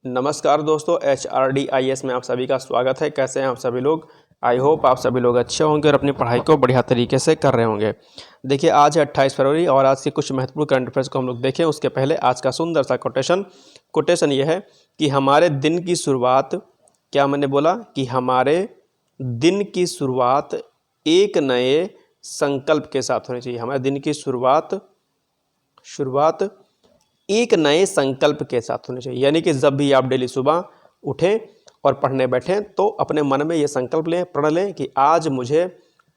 नमस्कार दोस्तों, HRDIS में आप सभी का स्वागत है। कैसे हैं आप सभी लोग? आई होप आप सभी लोग अच्छे होंगे और अपनी पढ़ाई को बढ़िया तरीके से कर रहे होंगे। देखिए, आज है 28 फरवरी और आज के कुछ महत्वपूर्ण करंट अफेयर्स को हम लोग देखें उसके पहले आज का सुंदर सा कोटेशन ये है कि हमारे दिन की शुरुआत, क्या मैंने बोला कि हमारे दिन की शुरुआत एक नए संकल्प के साथ होनी चाहिए। हमारे दिन की शुरुआत एक नए संकल्प के साथ होनी चाहिए। यानी कि जब भी आप डेली सुबह उठें और पढ़ने बैठें तो अपने मन में ये संकल्प लें, प्रण लें कि आज मुझे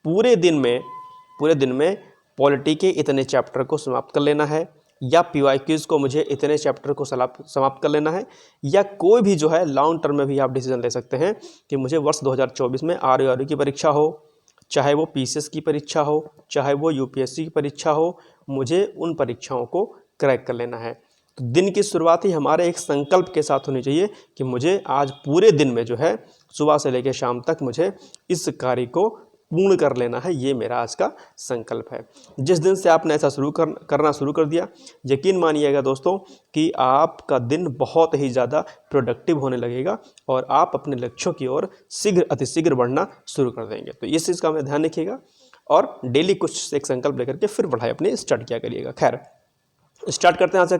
पूरे दिन में पॉलिटी के इतने चैप्टर को समाप्त कर लेना है, या PYQs को मुझे इतने चैप्टर को समाप्त कर लेना है, या कोई भी जो है लॉन्ग टर्म में भी आप डिसीजन ले सकते हैं कि मुझे वर्ष 2024 में RU की परीक्षा हो, चाहे वो PCS की परीक्षा हो, चाहे वो UPSC की परीक्षा हो, मुझे उन परीक्षाओं को क्रैक कर लेना है। तो दिन की शुरुआत ही हमारे एक संकल्प के साथ होनी चाहिए कि मुझे आज पूरे दिन में जो है सुबह से लेकर शाम तक मुझे इस कार्य को पूर्ण कर लेना है। ये मेरा आज का संकल्प है। जिस दिन से आपने ऐसा करना शुरू कर दिया, यकीन मानिएगा दोस्तों कि आपका दिन बहुत ही ज़्यादा प्रोडक्टिव होने लगेगा और आप अपने लक्ष्यों की ओर अतिशीघ्र बढ़ना शुरू कर देंगे। तो इस चीज़ का हमें ध्यान रखिएगा और डेली कुछ एक संकल्प लेकर के फिर पढ़ाई अपनी स्टार्ट किया करिएगा। खैर, स्टार्ट करते हैं आज से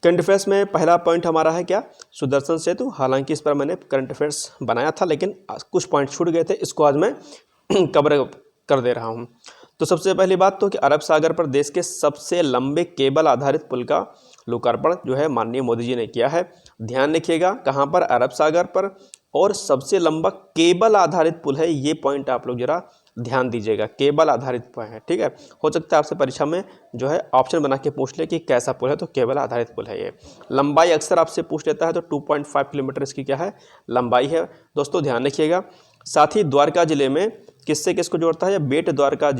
करंट अफेयर्स में पहला पॉइंट हमारा है क्या, सुदर्शन सेतु। हालांकि इस पर मैंने करंट अफेयर्स बनाया था लेकिन कुछ पॉइंट छूट गए थे, इसको आज मैं कवर कर दे रहा हूं। तो सबसे पहली बात तो कि अरब सागर पर देश के सबसे लंबे केबल आधारित पुल का लोकार्पण जो है माननीय मोदी जी ने किया है। ध्यान रखिएगा, कहाँ पर? अरब सागर पर, और सबसे लंबा केबल आधारित पुल है। ये पॉइंट आप लोग जरा ध्यान दीजिएगा, केबल आधारित पुल है, ठीक है। हो सकता है आपसे परीक्षा में जो है ऑप्शन बना के पूछ ले कि कैसा पुल है, तो केबल आधारित पुल है ये। लंबाई अक्सर आपसे पूछ लेता है, तो 2.5 किलोमीटर इसकी क्या है, लंबाई है। दोस्तों ध्यान रखिएगा। साथ ही द्वारका जिले में किससे किसको जोड़ता है? बेट द्वारका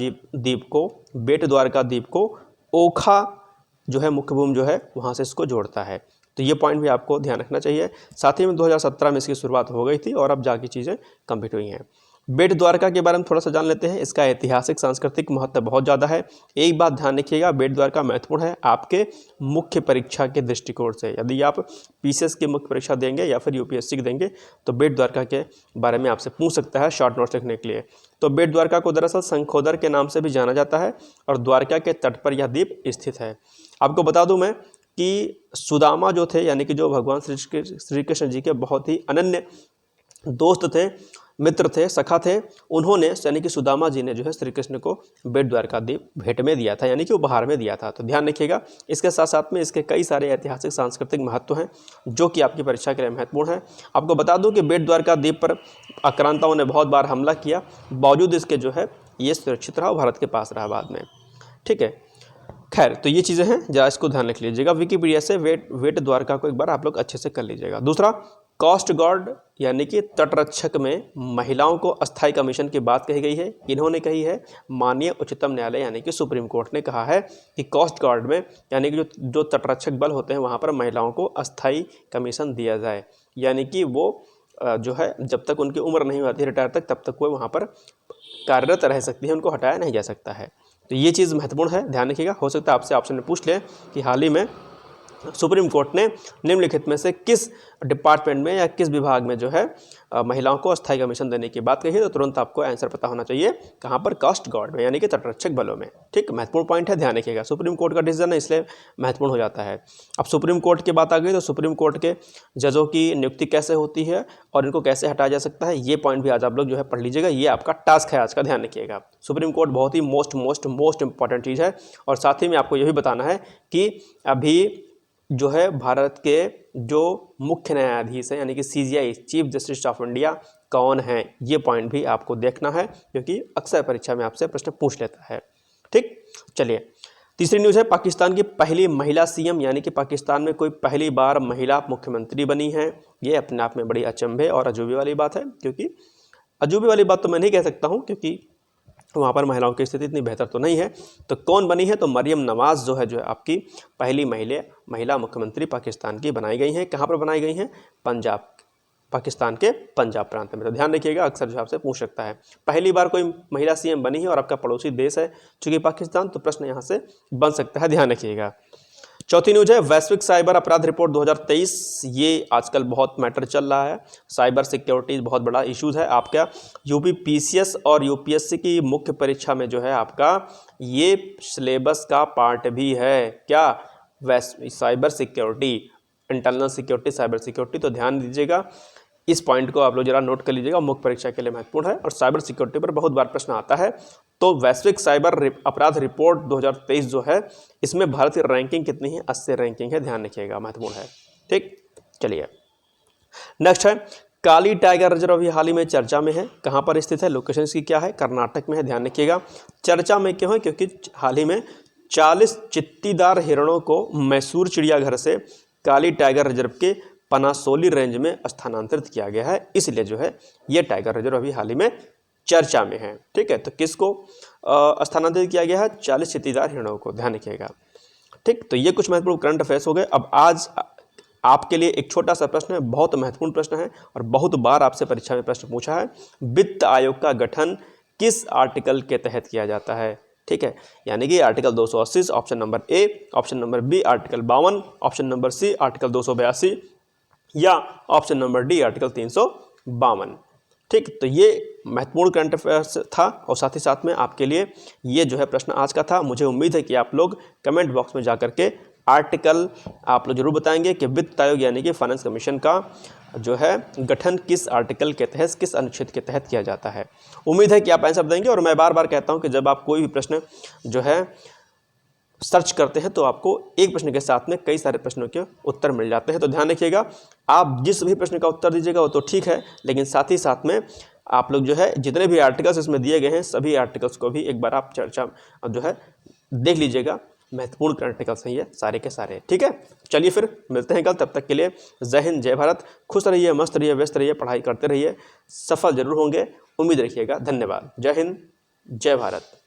द्वीप को ओखा जो है मुख्य भूमि जो है वहाँ से इसको जोड़ता है। तो ये पॉइंट भी आपको ध्यान रखना चाहिए। साथ ही में 2017 में इसकी शुरुआत हो गई थी और अब जाके चीज़ें कंप्लीट हुई हैं। बेट द्वारका के बारे में थोड़ा सा जान लेते हैं। इसका ऐतिहासिक सांस्कृतिक महत्व बहुत ज़्यादा है। एक बात ध्यान रखिएगा, बेट द्वारका महत्वपूर्ण है आपके मुख्य परीक्षा के दृष्टिकोण से। यदि आप PCS की मुख्य परीक्षा देंगे या फिर UPSC की देंगे तो बेट द्वारका के बारे में आपसे पूछ सकता है शॉर्ट नोट्स लिखने के लिए। तो बेट द्वारका को दरअसल शंखोदर के नाम से भी जाना जाता है और द्वारका के तट पर यह द्वीप स्थित है। आपको बता दूं मैं कि सुदामा जो थे, यानी कि जो भगवान श्री कृष्ण जी के बहुत ही अनन्य दोस्त थे, मित्र थे, सखा थे, उन्होंने यानी कि सुदामा जी ने जो है श्री कृष्ण को बेट द्वारका द्वीप भेंट में दिया था, यानी कि उपहार में दिया था। तो ध्यान रखिएगा। इसके साथ साथ में इसके कई सारे ऐतिहासिक सांस्कृतिक महत्व हैं जो कि आपकी परीक्षा के लिए महत्वपूर्ण है। आपको बता दूं कि बेट द्वारका द्वीप पर आक्रांताओं ने बहुत बार हमला किया, बावजूद इसके जो है ये सुरक्षित रहा, भारत के पास रहा बाद में, ठीक है। खैर, तो ये चीज़ें हैं, जरा इसको ध्यान रख लीजिएगा। विकिपीडिया से बेट द्वारका को एक बार आप लोग अच्छे से कर लीजिएगा। दूसरा, कोस्ट गार्ड यानी कि तटरक्षक में महिलाओं को अस्थायी कमीशन की बात कही गई है। इन्होंने कही है, माननीय उच्चतम न्यायालय यानी कि सुप्रीम कोर्ट ने कहा है कि कोस्ट गार्ड में यानी कि जो तटरक्षक बल होते हैं वहाँ पर महिलाओं को अस्थायी कमीशन दिया जाए। यानी कि वो जो है जब तक उनकी उम्र नहीं होती रिटायर तक, तब तक वो वहाँ पर कार्यरत रह सकती है, उनको हटाया नहीं जा सकता है। तो ये चीज़ महत्वपूर्ण है, ध्यान रखिएगा। हो सकता है आपसे ऑप्शन में पूछ लें कि हाल ही में सुप्रीम कोर्ट ने निम्नलिखित में से किस डिपार्टमेंट में या किस विभाग में जो है महिलाओं को अस्थायी कमीशन देने की बात कही है, तो तुरंत आपको आंसर पता होना चाहिए कहाँ पर, कोस्ट गार्ड में यानी कि तटरक्षक बलों में, ठीक। महत्वपूर्ण पॉइंट है, ध्यान रखिएगा। सुप्रीम कोर्ट का डिसीजन है इसलिए महत्वपूर्ण हो जाता है। अब सुप्रीम कोर्ट की बात आ गई तो सुप्रीम कोर्ट के जजों की नियुक्ति कैसे होती है और इनको कैसे हटाया जा सकता है, ये पॉइंट भी आज आप लोग जो है पढ़ लीजिएगा। ये आपका टास्क है आज का, ध्यान रखिएगा। सुप्रीम कोर्ट बहुत ही मोस्ट इंपॉर्टेंट चीज़ है। और साथ ही में आपको ये भी बताना है कि अभी जो है भारत के जो मुख्य न्यायाधीश हैं यानी कि CJI chief justice of India कौन है, ये पॉइंट भी आपको देखना है क्योंकि अक्सर परीक्षा में आपसे प्रश्न पूछ लेता है, ठीक। चलिए, तीसरी न्यूज़ है, पाकिस्तान की पहली महिला CM यानी कि पाकिस्तान में कोई पहली बार महिला मुख्यमंत्री बनी है। ये अपने आप में बड़ी अचंभे और अजूबे वाली बात है, क्योंकि अजूबे वाली बात तो मैं नहीं कह सकता हूँ क्योंकि वहाँ पर महिलाओं की स्थिति इतनी बेहतर तो नहीं है। तो कौन बनी है? तो मरियम नवाज़ जो है आपकी पहली महिला मुख्यमंत्री पाकिस्तान की बनाई गई हैं। कहाँ पर बनाई गई हैं? पंजाब, पाकिस्तान के पंजाब प्रांत में। तो ध्यान रखिएगा, अक्सर जो आपसे पूछ सकता है पहली बार कोई महिला CM बनी है और आपका पड़ोसी देश है चूँकि पाकिस्तान, तो प्रश्न यहाँ से बन सकता है, ध्यान रखिएगा। चौथी न्यूज है वैश्विक साइबर अपराध रिपोर्ट 2023। ये आजकल बहुत मैटर चल रहा है, साइबर सिक्योरिटी बहुत बड़ा इश्यूज है। आपका यूपी पीसीएस और यूपीएससी की मुख्य परीक्षा में जो है आपका ये सिलेबस का पार्ट भी है, क्या, cyber security, internal security, cyber security. तो ध्यान दीजिएगा, इस पॉइंट को आप लोग जरा नोट कर लीजिएगा, मुख्य परीक्षा के लिए महत्वपूर्ण है और साइबर सिक्योरिटी पर बहुत बार प्रश्न आता है। तो वैश्विक साइबर अपराध रिपोर्ट 2023 जो है, इसमें भारत की रैंकिंग कितनी है, 80 रैंकिंग है, ध्यान रखिएगा, महत्वपूर्ण है। ठीक, चलिए नेक्स्ट है काली टाइगर रिजर्व अभी हाल ही में चर्चा में है। कहाँ पर स्थित है, लोकेशन इसकी क्या है, कर्नाटक में है, ध्यान रखिएगा। चर्चा में क्यों है, क्योंकि हाल ही में 40 चित्तीदार हिरणों को मैसूर चिड़ियाघर से काली टाइगर रिजर्व के पनासोली रेंज में स्थानांतरित किया गया है, इसलिए जो है ये टाइगर रिजर्व अभी हाल ही में चर्चा में है। ठीक है, तो किसको स्थानांतरित किया गया है, 40 चित्तीदार हिरणों को, ध्यान रखिएगा। ठीक, तो ये कुछ महत्वपूर्ण करंट अफेयर्स हो गए। अब आज आपके लिए एक छोटा सा प्रश्न है, बहुत महत्वपूर्ण प्रश्न है और बहुत बार आपसे परीक्षा में प्रश्न पूछा है। वित्त आयोग का गठन किस आर्टिकल के तहत किया जाता है। ठीक है, यानी कि article 280, option number A, option number B article 52, option number C article 282 या ऑप्शन नंबर डी आर्टिकल 352। ठीक, तो ये महत्वपूर्ण करंट अफेयर्स था और साथ ही साथ में आपके लिए ये जो है प्रश्न आज का था। मुझे उम्मीद है कि आप लोग कमेंट बॉक्स में जा करके आर्टिकल आप लोग जरूर बताएंगे कि वित्त आयोग यानी कि फाइनेंस कमीशन का जो है गठन किस आर्टिकल के तहत, किस अनुच्छेद के तहत किया जाता है। उम्मीद है कि आप आंसर देंगे और मैं बार बार कहता हूं कि जब आप कोई भी प्रश्न जो है सर्च करते हैं तो आपको एक प्रश्न के साथ में कई सारे प्रश्नों के उत्तर मिल जाते हैं। तो ध्यान रखिएगा, आप जिस भी प्रश्न का उत्तर दीजिएगा वो तो ठीक है, लेकिन साथ ही साथ में आप लोग जो है जितने भी आर्टिकल्स इसमें दिए गए हैं सभी आर्टिकल्स को भी एक बार आप चर्चा जो है देख लीजिएगा। महत्वपूर्ण करंट आर्टिकल्स हैं ये सारे के सारे। ठीक है, चलिए फिर मिलते हैं कल, तब तक के लिए जय हिंद, जय भारत। खुश रहिए, मस्त रहिए, व्यस्त रहिए, पढ़ाई करते रहिए, सफल जरूर होंगे, उम्मीद रखिएगा। धन्यवाद, जय हिंद, जय भारत।